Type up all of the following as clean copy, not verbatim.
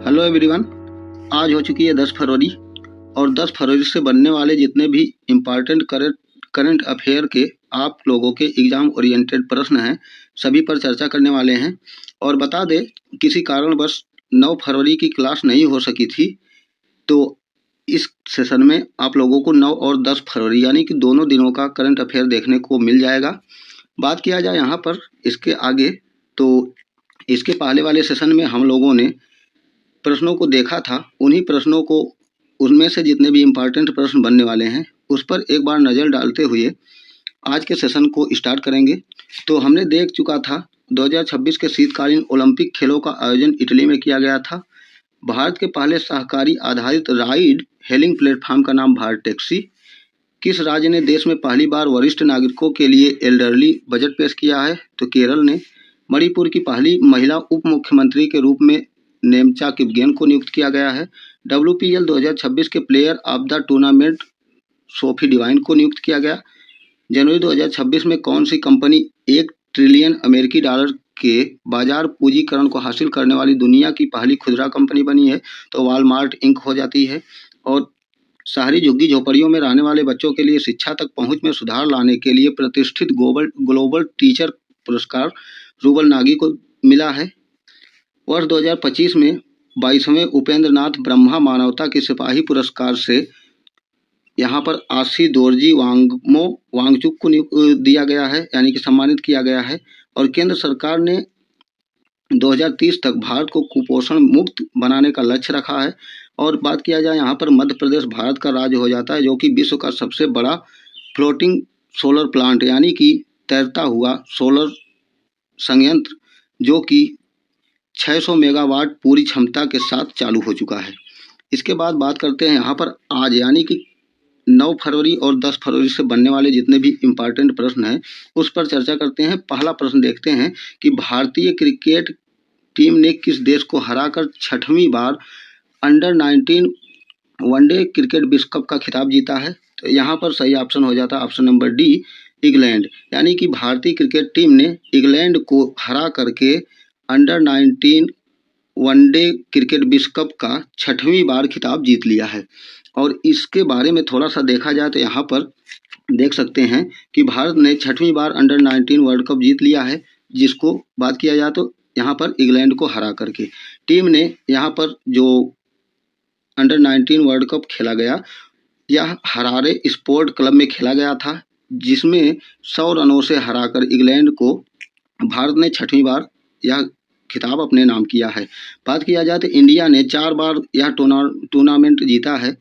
Hello everyone. आज हो चुकी है 10 फरवरी और 10 फरवरी से बनने वाले जितने भी इम्पॉर्टेंट करंट अफेयर के आप लोगों के एग्ज़ाम ओरिएंटेड प्रश्न हैं सभी पर चर्चा करने वाले हैं। और बता दें, किसी कारणवश 9 फरवरी की क्लास नहीं हो सकी थी, तो इस सेशन में आप लोगों को 9 और 10 फरवरी यानी कि दोनों दिनों का करंट अफेयर देखने को मिल जाएगा। बात किया जाए यहाँ पर इसके आगे, तो इसके पहले वाले सेशन में हम लोगों ने प्रश्नों को देखा था। उन्हीं प्रश्नों को, उनमें से जितने भी इम्पॉर्टेंट प्रश्न बनने वाले हैं उस पर एक बार नज़र डालते हुए आज के सेशन को स्टार्ट करेंगे। तो हमने देख चुका था 2026 के शीतकालीन ओलंपिक खेलों का आयोजन इटली में किया गया था। भारत के पहले सहकारी आधारित राइड हेलिंग प्लेटफॉर्म का नाम भारत टैक्सी। किस राज्य ने देश में पहली बार वरिष्ठ नागरिकों के लिए एल्डरली बजट पेश किया है? तो केरल ने। मणिपुर की पहली महिला उप मुख्यमंत्री के रूप में नेमचा किपगेन को नियुक्त किया गया है। WPL 2026 के player of the tournament Sophie Devine को नियुक्त किया गया। जनवरी 2026 में कौन सी कंपनी 1 ट्रिलियन अमेरिकी डॉलर के बाजार पूंजीकरण को हासिल करने वाली दुनिया की पहली खुदरा कंपनी बनी है? तो वॉलमार्ट इंक हो जाती है। और शहरी झुग्गी झोपड़ियों में रहने वाले बच्चों के लिए शिक्षा तक पहुंच में सुधार लाने के लिए प्रतिष्ठित ग्लोबल टीचर पुरस्कार रूबल नागी को मिला है। वर्ष 2025 में 22वें उपेंद्र नाथ ब्रह्मा मानवता के सिपाही पुरस्कार से यहाँ पर आशी दोरजी वांगचुक को दिया गया है, यानी कि सम्मानित किया गया है। और केंद्र सरकार ने 2030 तक भारत को कुपोषण मुक्त बनाने का लक्ष्य रखा है। और बात किया जाए यहाँ पर, मध्य प्रदेश भारत का राज्य हो जाता है जो कि विश्व का सबसे बड़ा फ्लोटिंग सोलर प्लांट यानी कि तैरता हुआ सोलर संयंत्र जो कि 600 मेगावाट पूरी क्षमता के साथ चालू हो चुका है। इसके बाद बात करते हैं यहाँ पर आज यानी कि 9 फरवरी और 10 फरवरी से बनने वाले जितने भी इम्पॉर्टेंट प्रश्न हैं उस पर चर्चा करते हैं। पहला प्रश्न देखते हैं कि भारतीय क्रिकेट टीम ने किस देश को हराकर 6वीं बार अंडर 19 वनडे क्रिकेट विश्व कप का खिताब जीता है? तो यहाँ पर सही ऑप्शन हो जाता है ऑप्शन नंबर डी, इंग्लैंड। यानी कि भारतीय क्रिकेट टीम ने इंग्लैंड को हरा करके अंडर 19 वनडे क्रिकेट विश्व कप का 6वीं बार खिताब जीत लिया है। और इसके बारे में थोड़ा सा देखा जाए तो यहाँ पर देख सकते हैं कि भारत ने 6वीं बार अंडर 19 वर्ल्ड कप जीत लिया है, जिसको बात किया जाए तो यहाँ पर इंग्लैंड को हरा करके टीम ने यहाँ पर जो अंडर 19 वर्ल्ड कप खेला गया यह हरारे स्पोर्ट क्लब में खेला गया था, जिसमें 100 रनों से हराकर इंग्लैंड को भारत ने 6वीं बार यह खिताब अपने नाम किया है। बात किया जाए तो इंडिया ने 4 बार यह टूर्नामेंट जीता है।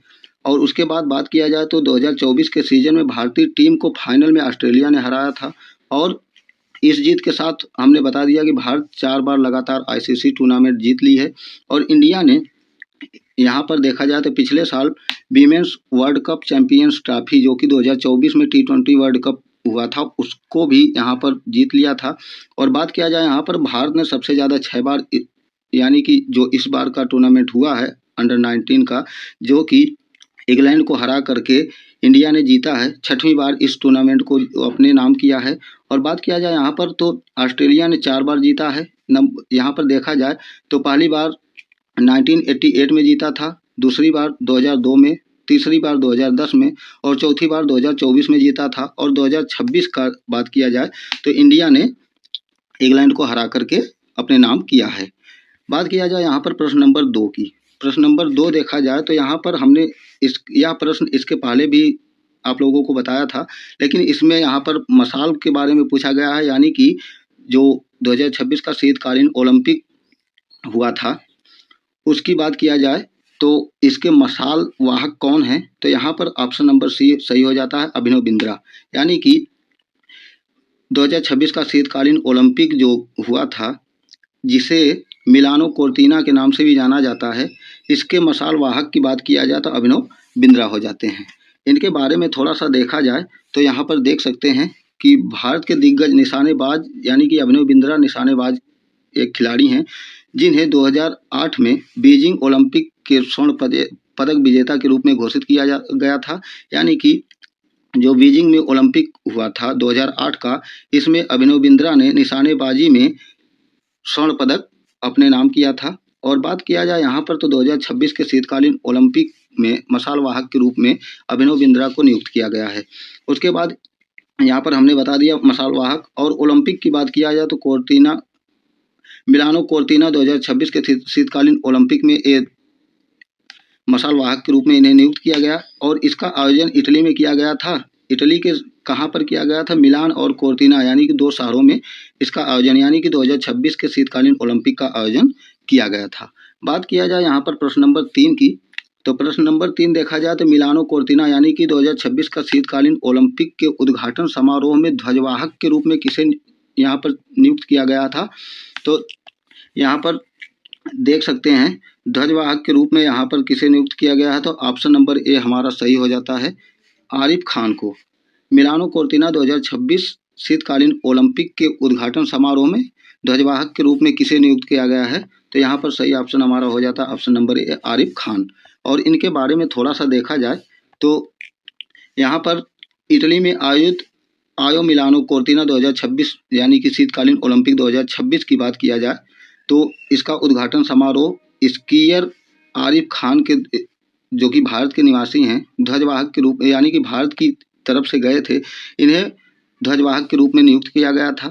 और उसके बाद बात किया जाए तो 2024 के सीजन में भारतीय टीम को फाइनल में ऑस्ट्रेलिया ने हराया था। और इस जीत के साथ हमने बता दिया कि भारत 4 बार लगातार ICC टूर्नामेंट जीत ली है। और इंडिया ने यहाँ पर देखा जाए तो पिछले साल women's world cup champions trophy जो कि 2024 में T20 वर्ल्ड कप हुआ था उसको भी यहाँ पर जीत लिया था। और बात किया जाए यहाँ पर भारत ने सबसे ज़्यादा 6 बार यानी कि जो इस बार का टूर्नामेंट हुआ है अंडर 19 का, जो कि इंग्लैंड को हरा करके इंडिया ने जीता है, 6वीं बार इस टूर्नामेंट को अपने नाम किया है। और बात किया जाए यहाँ पर तो ऑस्ट्रेलिया ने 4 बार जीता है। यहाँ पर देखा जाए तो पहली बार 1988 में जीता था, दूसरी बार 2002 में, तीसरी बार 2010 में और चौथी बार 2024 में जीता था। और 2026 का बात किया जाए तो इंडिया ने इंग्लैंड को हरा करके अपने नाम किया है। बात किया जाए यहाँ पर प्रश्न नंबर 2 की। प्रश्न नंबर 2 देखा जाए तो यहाँ पर हमने यह प्रश्न इसके पहले भी आप लोगों को बताया था, लेकिन इसमें यहाँ पर मशाल के बारे में पूछा गया है, यानी कि जो 2026 का शीतकालीन ओलंपिक हुआ था उसकी बात किया जाए तो इसके मशाल वाहक कौन है? तो यहाँ पर ऑप्शन नंबर सी सही हो जाता है, अभिनव बिंद्रा। यानी कि 2026 का शीतकालीन ओलंपिक जो हुआ था, जिसे मिलानो कोर्टिना के नाम से भी जाना जाता है, इसके मशाल वाहक की बात किया जाए तो अभिनव बिंद्रा हो जाते हैं। इनके बारे में थोड़ा सा देखा जाए तो यहाँ पर देख सकते हैं कि भारत के दिग्गज निशानेबाज यानी कि अभिनव बिंद्रा निशानेबाज एक खिलाड़ी हैं, जिन्हें 2008 में बीजिंग ओलंपिक के स्वर्ण पदक विजेता के रूप में घोषित किया गया था। यानी कि जो बीजिंग में ओलंपिक हुआ था 2008 का, इसमें अभिनव बिंद्रा ने निशानेबाजी में स्वर्ण पदक अपने नाम किया था। और बात किया जाए यहाँ पर तो 2026 के शीतकालीन ओलंपिक में मशाल वाहक के रूप में अभिनव बिंद्रा को नियुक्त किया गया है। उसके बाद यहाँ पर हमने बता दिया मशाल वाहक। और ओलंपिक की बात किया जाए तो मिलानो कोर्टिना 2026 के शीतकालीन ओलंपिक में एक मशाल वाहक के रूप में इन्हें नियुक्त किया गया और इसका आयोजन इटली में किया गया था। इटली के कहाँ पर किया गया था? मिलान और कोर्टिना यानी कि 2 शहरों में इसका आयोजन यानी कि 2026 के शीतकालीन ओलंपिक का आयोजन किया गया था। बात किया जाए यहाँ पर प्रश्न नंबर 3 की, तो प्रश्न नंबर 3 देखा जाए तो मिलानो कोर्टिना यानी कि 2026 का शीतकालीन ओलंपिक के उद्घाटन समारोह में ध्वजवाहक के रूप में किसे यहाँ पर नियुक्त किया गया था? तो यहाँ पर देख सकते हैं ध्वजवाहक के रूप में यहाँ पर किसे नियुक्त किया गया है? तो ऑप्शन नंबर ए हमारा सही हो जाता है, आरिफ खान को। मिलानो कोर्टिना 2026 शीतकालीन ओलंपिक के उद्घाटन समारोह में ध्वजवाहक के रूप में किसे नियुक्त किया गया है? तो यहाँ पर सही ऑप्शन हमारा हो जाता है option number A, Arif Khan. और इनके बारे में थोड़ा सा देखा जाए तो यहाँ पर इटली में आयोजित आयो मिलानो कोर्टिना 2026 यानी कि शीतकालीन ओलंपिक 2026 की बात किया जाए तो इसका उद्घाटन समारोह स्कीयर आरिफ खान के, जो कि भारत के निवासी हैं, ध्वजवाहक के रूप में यानी कि भारत की तरफ से गए थे, इन्हें ध्वजवाहक के रूप में नियुक्त किया गया था।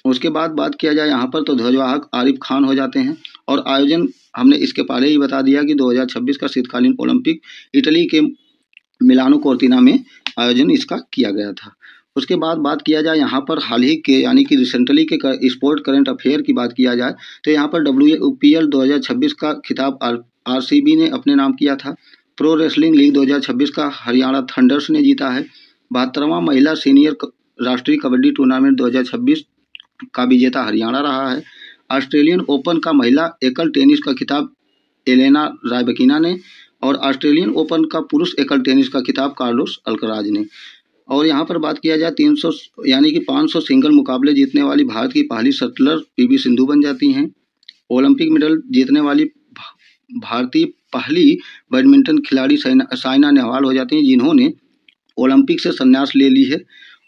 उसके बाद बात किया जाए यहाँ पर तो ध्वजवाहक आरिफ खान हो जाते हैं। और आयोजन हमने इसके पहले ही बता दिया कि 2026 का शीतकालीन ओलंपिक इटली के मिलानो कोर्टिना में आयोजन इसका किया गया था। उसके बाद बात किया जाए यहाँ पर हाल ही के यानी कि रिसेंटली के स्पोर्ट करंट अफेयर की बात किया जाए तो यहाँ पर WPL 2026 का खिताब RCB ने अपने नाम किया था। प्रो रेसलिंग लीग 2026 का हरियाणा थंडर्स ने जीता है। 72वां महिला सीनियर राष्ट्रीय कबड्डी टूर्नामेंट 2026 का विजेता हरियाणा रहा है। ऑस्ट्रेलियन ओपन का महिला एकल टेनिस का खिताब एलेना रायबकीना ने और ऑस्ट्रेलियन ओपन का पुरुष एकल टेनिस का खिताब कार्लोस अल्कराज ने। और यहाँ पर बात किया जाए 300 यानी कि 500 सिंगल मुकाबले जीतने वाली भारत की पहली शटलर PV सिंधु बन जाती हैं। ओलंपिक मेडल जीतने वाली भारतीय पहली बैडमिंटन खिलाड़ी साइना नेहवाल हो जाती हैं जिन्होंने ओलंपिक से संन्यास ले ली है।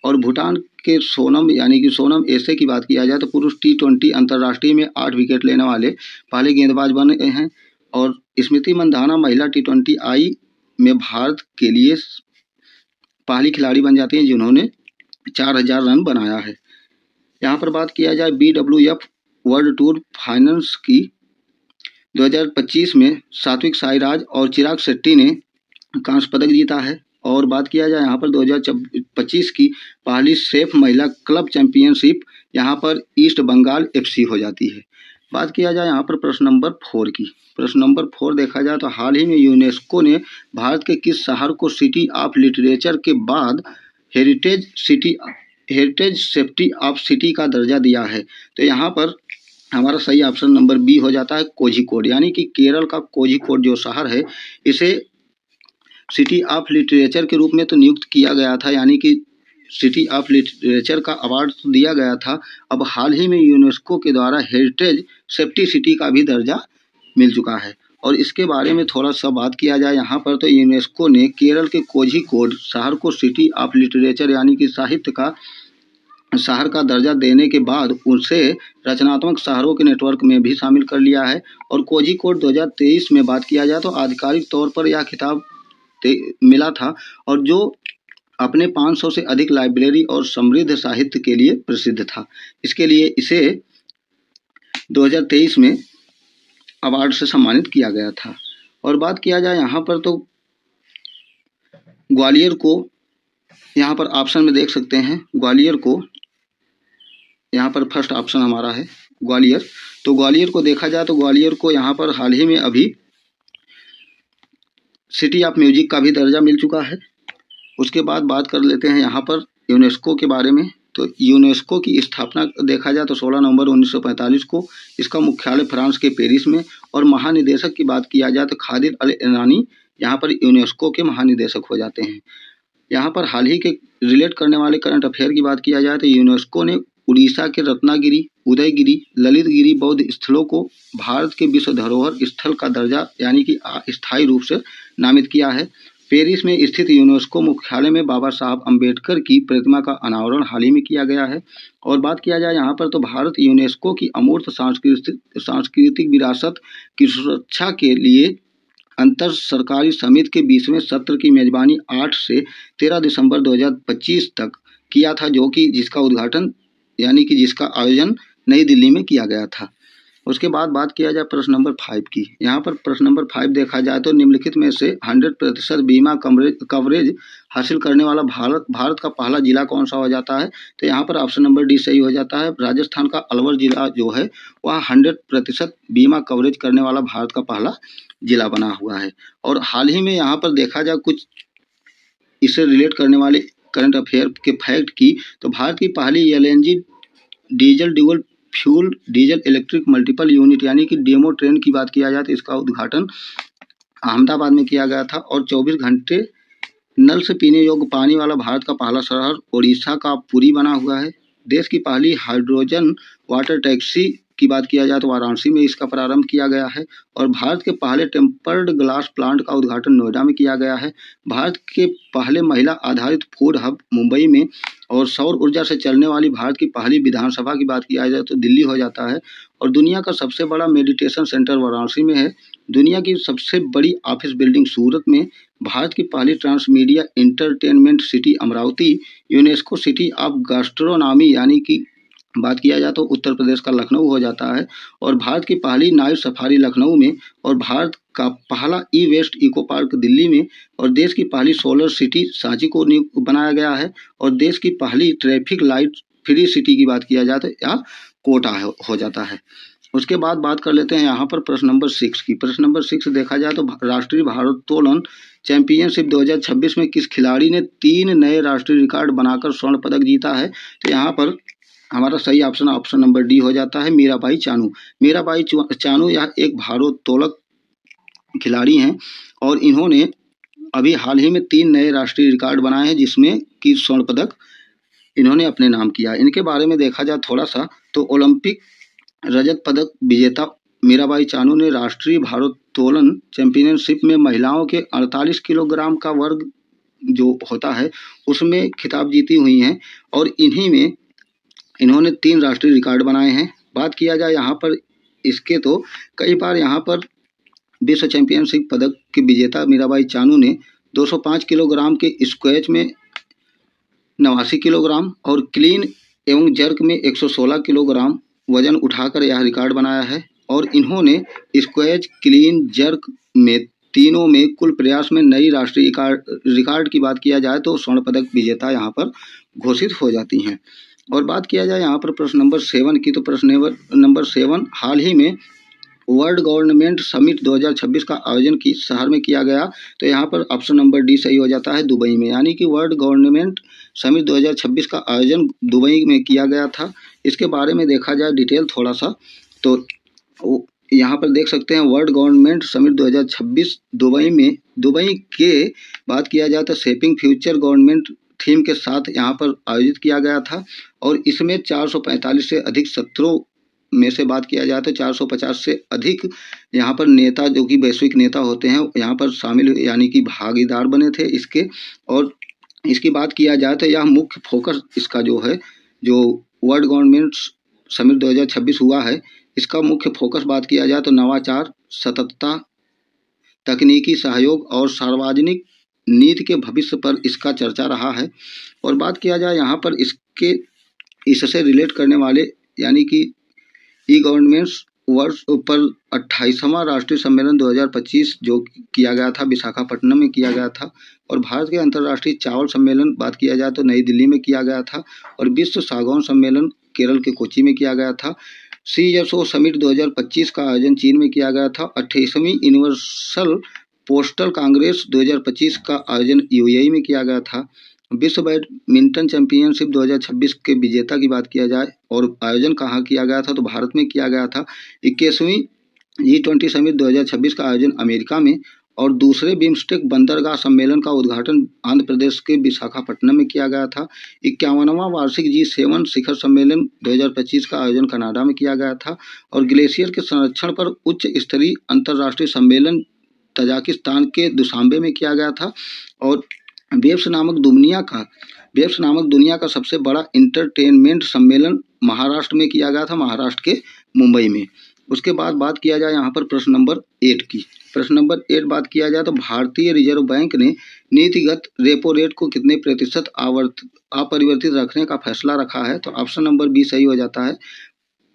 और भूटान के सोनम यानी कि सोनम एसे की बात किया जाए तो पुरुष T20 अंतर्राष्ट्रीय में 8 विकेट लेने वाले पहले गेंदबाज बने हैं। और स्मृति मंधाना महिला T20I में भारत के लिए पहली खिलाड़ी बन जाती हैं जिन्होंने 4000 रन बनाया है। यहाँ पर बात किया जाए BWF वर्ल्ड टूर फाइनल्स की 2025 में सात्विक साईराज और चिराग शेट्टी ने कांस्य पदक जीता है। और बात किया जाए यहाँ पर 2025 की पहली सेफ महिला क्लब चैंपियनशिप यहाँ पर ईस्ट बंगाल FC हो जाती है। बात किया जाए यहाँ पर प्रश्न नंबर 4 की, प्रश्न नंबर 4 देखा जाए तो हाल ही में यूनेस्को ने भारत के किस शहर को सिटी ऑफ लिटरेचर के बाद हेरिटेज सेफ्टी ऑफ सिटी का दर्जा दिया है? तो यहाँ पर हमारा सही ऑप्शन नंबर बी हो जाता है, कोझिकोड। यानी कि केरल का कोझिकोड जो शहर है इसे सिटी ऑफ लिटरेचर के रूप में तो नियुक्त किया गया था, यानी कि सिटी ऑफ लिटरेचर का अवार्ड तो दिया गया था। अब हाल ही में यूनेस्को के द्वारा हेरिटेज सेफ्टी सिटी का भी दर्जा मिल चुका है। और इसके बारे में थोड़ा सा बात किया जाए यहाँ पर तो यूनेस्को ने केरल के कोझिकोड शहर को सिटी ऑफ लिटरेचर यानी कि साहित्य का शहर का दर्जा देने के बाद उसे रचनात्मक शहरों के नेटवर्क में भी शामिल कर लिया है। और कोझिकोड 2023 में बात किया जाए तो आधिकारिक तौर पर यह खिताब मिला था और जो अपने 500 से अधिक लाइब्रेरी और समृद्ध साहित्य के लिए प्रसिद्ध था। इसके लिए इसे 2023 में अवार्ड से सम्मानित किया गया था। और बात किया जाए यहाँ पर तो ग्वालियर को यहाँ पर ऑप्शन में देख सकते हैं, ग्वालियर को यहाँ पर फर्स्ट ऑप्शन हमारा है ग्वालियर। तो ग्वालियर को देखा जाए तो ग्वालियर को यहाँ पर हाल ही में अभी सिटी ऑफ म्यूजिक का भी दर्जा मिल चुका है। उसके बाद बात कर लेते हैं यहाँ पर यूनेस्को के बारे में। तो यूनेस्को की स्थापना देखा जाए तो 16 नवंबर 1945 को इसका मुख्यालय फ्रांस के पेरिस में। और महानिदेशक की बात किया जाए तो खादिर अल एनानी यहाँ पर यूनेस्को के महानिदेशक हो जाते हैं। यहाँ पर हाल ही के रिलेट करने वाले करंट अफेयर की बात किया जाए तो यूनेस्को ने उड़ीसा के रत्नागिरी, उदयगिरी, ललितगिरी बौद्ध स्थलों को भारत के विश्व धरोहर स्थल का दर्जा यानी कि स्थायी रूप से नामित किया है। पेरिस में स्थित यूनेस्को मुख्यालय में बाबा साहब अम्बेडकर की प्रतिमा का अनावरण हाल ही में किया गया है। और बात किया जाए यहाँ पर तो भारत यूनेस्को की अमूर्त सांस्कृतिक विरासत की सुरक्षा के लिए अंतर सरकारी समिति के 20वें सत्र की मेजबानी 8 से 13 दिसंबर 2025 तक किया था, जो कि जिसका आयोजन नई दिल्ली में किया गया था। उसके बाद बात किया जाए प्रश्न नंबर 5 की। यहाँ पर प्रश्न नंबर 5 देखा जाए तो निम्नलिखित में से 100% बीमा कवरेज हासिल करने वाला भारत का पहला जिला कौन सा हो जाता है? तो यहाँ पर ऑप्शन नंबर डी सही हो जाता है। राजस्थान का अलवर जिला जो है वह 100% बीमा कवरेज करने वाला भारत का पहला जिला बना हुआ है। और हाल ही में यहाँ पर देखा जाए कुछ इससे रिलेट करने वाले करंट अफेयर के फैक्ट की, तो भारत की पहली LNG diesel dual fuel diesel electric multiple unit यानी कि डेमो ट्रेन की बात किया जाए तो इसका उद्घाटन अहमदाबाद में किया गया था। और 24 घंटे नल से पीने योग्य पानी वाला भारत का पहला शहर ओडिशा का पुरी बना हुआ है। देश की पहली हाइड्रोजन वाटर टैक्सी की बात किया जाए तो वाराणसी में इसका प्रारंभ किया गया है। और भारत के पहले टेम्पर्ड ग्लास प्लांट का उद्घाटन नोएडा में किया गया है। भारत के पहले महिला आधारित फूड हब मुंबई में। और सौर ऊर्जा से चलने वाली भारत की पहली विधानसभा की बात किया जाए तो दिल्ली हो जाता है। और दुनिया का सबसे बड़ा मेडिटेशन सेंटर वाराणसी में है। दुनिया की सबसे बड़ी ऑफिस बिल्डिंग सूरत में। भारत की पहली transmedia entertainment city Amravati. UNESCO city of gastronomy यानी कि बात किया जाए तो उत्तर प्रदेश का लखनऊ हो जाता है। और भारत की पहली नाइट सफारी लखनऊ में। और भारत का पहला ई वेस्ट इको पार्क दिल्ली में। और देश की पहली सोलर सिटी सांची को बनाया गया है। और देश की पहली ट्रैफिक लाइट फ्री सिटी की बात किया जाए तो यह कोटा हो जाता है। उसके बाद बात कर लेते हैं यहाँ पर प्रश्न नंबर 6 की। प्रश्न नंबर 6 देखा जाए तो राष्ट्रीय भारोत्तोलन चैंपियनशिप 2026 में किस खिलाड़ी ने 3 नए राष्ट्रीय रिकॉर्ड बनाकर स्वर्ण पदक जीता है? तो यहाँ पर हमारा सही ऑप्शन नंबर डी हो जाता है, मीराबाई चानू। मीराबाई चानू यह एक भारोत्तोलक खिलाड़ी हैं और इन्होंने अभी हाल ही में 3 नए राष्ट्रीय रिकॉर्ड बनाए हैं, जिसमें कि स्वर्ण पदक इन्होंने अपने नाम किया। इनके बारे में देखा जाए थोड़ा सा तो ओलंपिक रजत पदक विजेता मीराबाई चानू ने राष्ट्रीय भारोत्तोलन चैंपियनशिप में महिलाओं के 48 किलोग्राम का वर्ग जो होता है उसमें खिताब जीती हुई हैं। और इन्हीं में इन्होंने 3 राष्ट्रीय रिकॉर्ड बनाए हैं। बात किया जाए यहाँ पर इसके तो कई बार यहाँ पर विश्व चैंपियनशिप पदक के विजेता मीराबाई चानू ने 205 किलोग्राम के स्क्वैच में 89 किलोग्राम और क्लीन एवं जर्क में 116 किलोग्राम वजन उठाकर यह रिकॉर्ड बनाया है। और इन्होंने स्क्वैच, क्लीन, जर्क में तीनों में कुल प्रयास में नई राष्ट्रीय रिकॉर्ड की बात किया जाए तो स्वर्ण पदक विजेता यहाँ पर घोषित हो जाती हैं। और बात किया जाए यहाँ पर प्रश्न नंबर 7 की, तो प्रश्न नंबर 7 हाल ही में वर्ल्ड गवर्नमेंट समिट 2026 का आयोजन किस शहर में किया गया? तो यहाँ पर ऑप्शन नंबर डी सही हो जाता है, दुबई में। यानी कि वर्ल्ड गवर्नमेंट समिट 2026 का आयोजन दुबई में किया गया था। इसके बारे में देखा जाए डिटेल थोड़ा सा तो यहाँ पर देख सकते हैं वर्ल्ड गवर्नमेंट समिट 2026 दुबई में। दुबई के बात किया जाए तो शेपिंग फ्यूचर गवर्नमेंट थीम के साथ यहाँ पर आयोजित किया गया था। और इसमें 445 से अधिक सत्रों में से बात किया जाए तो 450 से अधिक यहाँ पर नेता जो कि वैश्विक नेता होते हैं यहाँ पर शामिल यानी कि भागीदार बने थे इसके। और इसकी बात किया जाए तो यह मुख्य फोकस इसका जो है जो वर्ल्ड गवर्नमेंट समिट 2026 हुआ है इसका मुख्य फोकस बात किया जाए तो नवाचार, सततता, तकनीकी सहयोग और सार्वजनिक नीति के भविष्य पर इसका चर्चा रहा है। और बात किया जाए यहाँ पर इससे रिलेट करने वाले यानी कि ई गवर्नेंस वर्ष पर 28वां राष्ट्रीय सम्मेलन 2025 जो किया गया था विशाखापट्टनम में किया गया था। और भारत के अंतर्राष्ट्रीय चावल सम्मेलन बात किया जाए तो नई दिल्ली में किया गया था। और विश्व सागौन सम्मेलन केरल के कोच्चि में किया गया था। CSO समिट 2025 का आयोजन चीन में किया गया था। 28वीं यूनिवर्सल पोस्टल कांग्रेस 2025 का आयोजन UAE में किया गया था। विश्व बैडमिंटन चैंपियनशिप 2026 के विजेता की बात किया जाए और आयोजन कहाँ किया गया था तो भारत में किया गया था। 21वीं G20 समिट 2026 का आयोजन अमेरिका में। और दूसरे बिम्स्टेक बंदरगाह सम्मेलन का उद्घाटन आंध्र प्रदेश के विशाखापट्टनम में किया गया था। 51वां वार्षिक G7 शिखर सम्मेलन 2025 का आयोजन कनाडा में किया गया था। और ग्लेशियर के संरक्षण पर उच्च स्तरीय अंतर्राष्ट्रीय सम्मेलन तजाकिस्तान के दुशांबे में किया गया था। और वेब्स नामक दुनिया का सबसे बड़ा इंटरटेनमेंट सम्मेलन महाराष्ट्र में किया गया था, महाराष्ट्र के मुंबई में। उसके बाद बात किया जाए यहाँ पर प्रश्न नंबर 8 की। प्रश्न नंबर 8 बात किया जाए तो भारतीय रिजर्व बैंक ने नीतिगत रेपो रेट को कितने प्रतिशत अपरिवर्तित रखने का फैसला रखा है? तो ऑप्शन नंबर बी सही हो जाता है।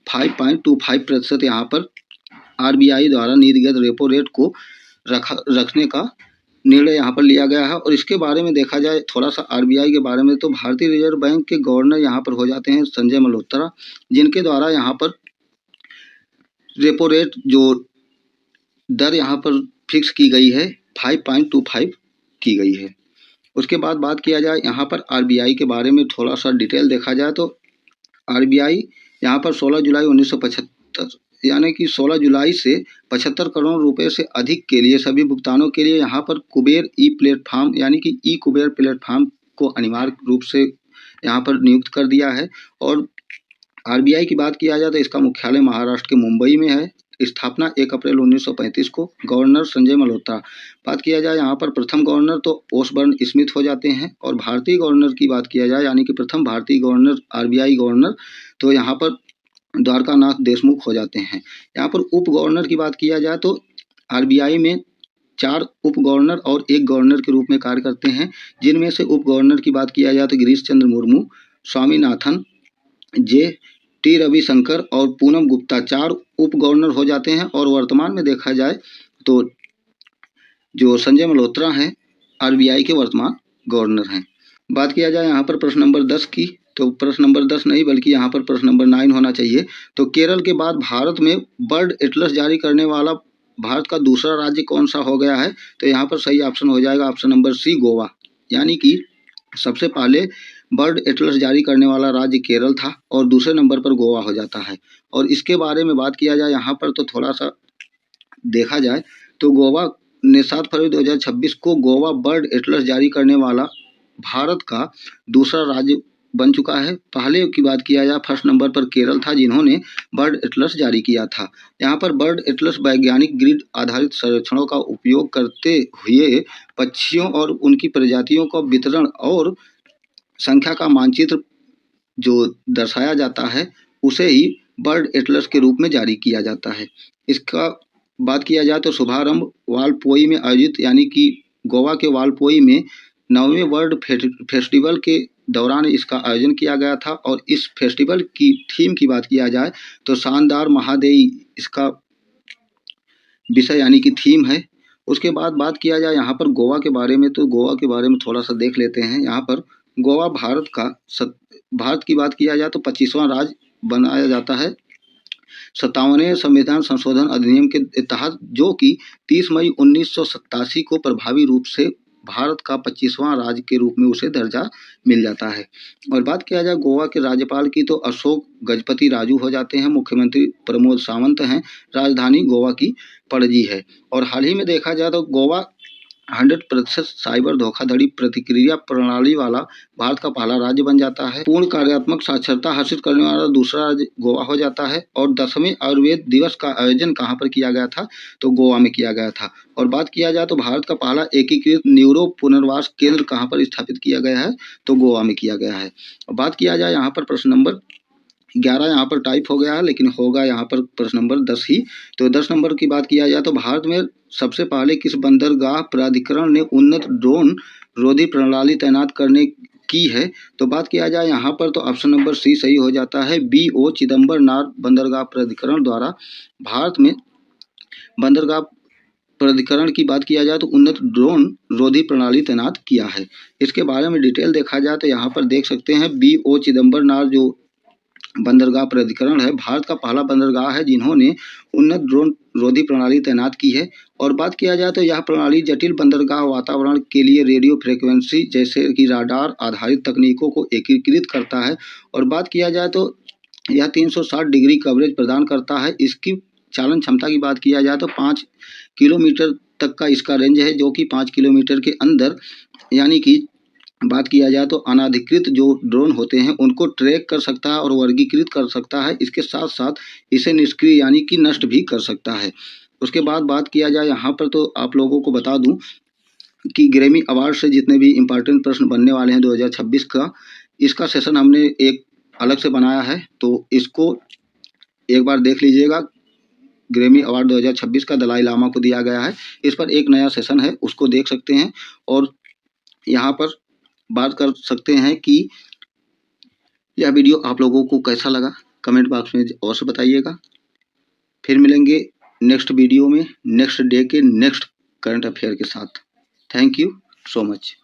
5.25% यहाँ पर आरबीआई द्वारा नीतिगत रेपो रेट को रखने का निर्णय यहाँ पर लिया गया है। और इसके बारे में देखा जाए थोड़ा सा आरबीआई के बारे में, तो भारतीय रिजर्व बैंक के गवर्नर यहाँ पर हो जाते हैं संजय मल्होत्रा, जिनके द्वारा यहाँ पर रेपो रेट जो दर यहाँ पर फिक्स की गई है 5.25 की गई है। उसके बाद बात किया जाए यहाँ पर आरबीआई के बारे में, थोड़ा सा डिटेल देखा जाए तो आरबीआई यहाँ पर 16 जुलाई 1975 यानी कि 16 जुलाई से 75 करोड़ रुपए से अधिक के लिए सभी भुगतानों के लिए यहाँ पर कुबेर ई प्लेटफॉर्म यानी कि ई कुबेर प्लेटफॉर्म को अनिवार्य रूप से यहाँ पर नियुक्त कर दिया है। और आरबीआई की बात किया जाए तो इसका मुख्यालय महाराष्ट्र के मुंबई में है। स्थापना 1 अप्रैल 1935 को। गवर्नर संजय मल्होत्रा। बात किया जाए यहाँ पर प्रथम गवर्नर तो ओसबर्न स्मिथ हो जाते हैं। और भारतीय गवर्नर की बात किया जाए यानी कि प्रथम भारतीय गवर्नर आरबीआई गवर्नर तो यहाँ पर द्वारकानाथ देशमुख हो जाते हैं। यहाँ पर उप गवर्नर की बात किया जाए तो आरबीआई में 4 उप गवर्नर और 1 गवर्नर के रूप में कार्य करते हैं, जिनमें से उप गवर्नर की बात किया जाए तो गिरीश चंद्र मुर्मू, स्वामीनाथन, टी रविशंकर और पूनम गुप्ता 4 उप गवर्नर हो जाते हैं। और वर्तमान में देखा जाए तो जो संजय मल्होत्रा हैं आरबीआई के वर्तमान गवर्नर हैं। बात किया जाए यहाँ पर प्रश्न नंबर 10 की, तो प्रश्न नंबर 10 नहीं बल्कि यहाँ पर प्रश्न नंबर 9 होना चाहिए। तो केरल के बाद भारत में बर्ड एटलस जारी करने वाला भारत का दूसरा राज्य कौन सा हो गया है? तो यहाँ पर सही ऑप्शन हो जाएगा ऑप्शन नंबर सी, गोवा। यानी कि सबसे पहले बर्ड एटलस जारी करने वाला राज्य केरल था और दूसरे नंबर पर गोवा हो जाता है। और इसके बारे में बात किया जाए यहाँ पर तो थोड़ा सा देखा जाए तो गोवा ने 7 फरवरी 2026 को गोवा बर्ड एटलस जारी करने वाला भारत का दूसरा राज्य बन चुका है। पहले की बात किया जाए फर्स्ट नंबर पर केरल था जिन्होंने बर्ड एटलस जारी किया था। यहाँ पर बर्ड एटलस वैज्ञानिक ग्रिड आधारित सर्वेक्षणों का उपयोग करते हुए पक्षियों और उनकी प्रजातियों का वितरण और संख्या का मानचित्र जो दर्शाया जाता है उसे ही बर्ड एटलस के रूप में जारी किया जाता है। इसका बात किया जाए तो शुभारंभ वालपोई में आयोजित यानी कि गोवा के वालपोई में 9वें वर्ल्ड फेस्टिवल के दौरान इसका आयोजन किया गया था। और इस फेस्टिवल की थीम की बात किया जाए तो शानदार महादेई इसका विषय यानी कि थीम है। उसके बाद बात किया जाए यहाँ पर गोवा के बारे में, तो गोवा के बारे में थोड़ा सा देख लेते हैं। यहाँ पर गोवा भारत की बात किया जाए तो 25वां राज्य बनाया जाता है 57वें संविधान संशोधन अधिनियम के तहत, जो कि 30 मई 1987 को प्रभावी रूप से भारत का 25वां राज्य के रूप में उसे दर्जा मिल जाता है। और बात किया जाए गोवा के राज्यपाल की तो अशोक गजपति राजू हो जाते हैं। मुख्यमंत्री प्रमोद सावंत हैं। राजधानी गोवा की पणजी है। और हाल ही में देखा जाए तो गोवा 100% साइबर धोखाधड़ी प्रतिक्रिया प्रणाली वाला भारत का पहला राज्य बन जाता है। पूर्ण कार्यात्मक साक्षरता हासिल करने वाला दूसरा राज्य गोवा हो जाता है। और 10वें आयुर्वेद दिवस का आयोजन कहाँ पर किया गया था? तो गोवा में किया गया था। और बात किया जाए तो भारत का पहला एकीकृत न्यूरो पुनर्वास केंद्र कहाँ पर स्थापित किया गया है? तो गोवा में किया गया है। और बात किया जाए यहाँ पर प्रश्न नंबर 11 यहाँ पर टाइप हो गया है लेकिन होगा यहाँ पर प्रश्न नंबर 10 ही। तो 10 नंबर की बात किया जाए तो भारत में सबसे पहले किस बंदरगाह प्राधिकरण ने उन्नत ड्रोन रोधी प्रणाली तैनात करने की है? तो बात किया जाए यहाँ पर तो ऑप्शन नंबर सी सही हो जाता है। BO चिदम्बरनार बंदरगाह प्राधिकरण द्वारा भारत में बंदरगाह प्राधिकरण की बात किया जाए तो उन्नत ड्रोन रोधी प्रणाली तैनात किया है। इसके बारे में डिटेल देखा जाए तो यहाँ पर देख सकते हैं BO चिदम्बरनार जो बंदरगाह प्राधिकरण है भारत का पहला बंदरगाह है जिन्होंने उन्नत ड्रोन रोधी प्रणाली तैनात की है। और बात किया जाए तो यह प्रणाली जटिल बंदरगाह वातावरण के लिए रेडियो फ्रिक्वेंसी जैसे कि राडार आधारित तकनीकों को एकीकृत करता है। और बात किया जाए तो यह 360 डिग्री कवरेज प्रदान करता है। इसकी चालन क्षमता की बात किया जाए तो 5 किलोमीटर तक का इसका रेंज है, जो कि 5 किलोमीटर के अंदर यानी कि बात किया जाए तो अनाधिकृत जो ड्रोन होते हैं उनको ट्रैक कर सकता है और वर्गीकृत कर सकता है। इसके साथ साथ इसे निष्क्रिय यानी कि नष्ट भी कर सकता है। उसके बाद बात किया जाए यहाँ पर तो आप लोगों को बता दूं कि ग्रैमी अवार्ड से जितने भी इम्पोर्टेंट प्रश्न बनने वाले हैं 2026 का, इसका सेशन हमने एक अलग से बनाया है, तो इसको एक बार देख लीजिएगा। ग्रैमी अवार्ड 2026 का दलाई लामा को दिया गया है, इस पर एक नया सेशन है, उसको देख सकते हैं। और यहाँ पर बात कर सकते हैं कि यह वीडियो आप लोगों को कैसा लगा, कमेंट बॉक्स में अवश्य बताइएगा। फिर मिलेंगे नेक्स्ट वीडियो में, नेक्स्ट डे के नेक्स्ट करंट अफेयर के साथ। Thank you so much.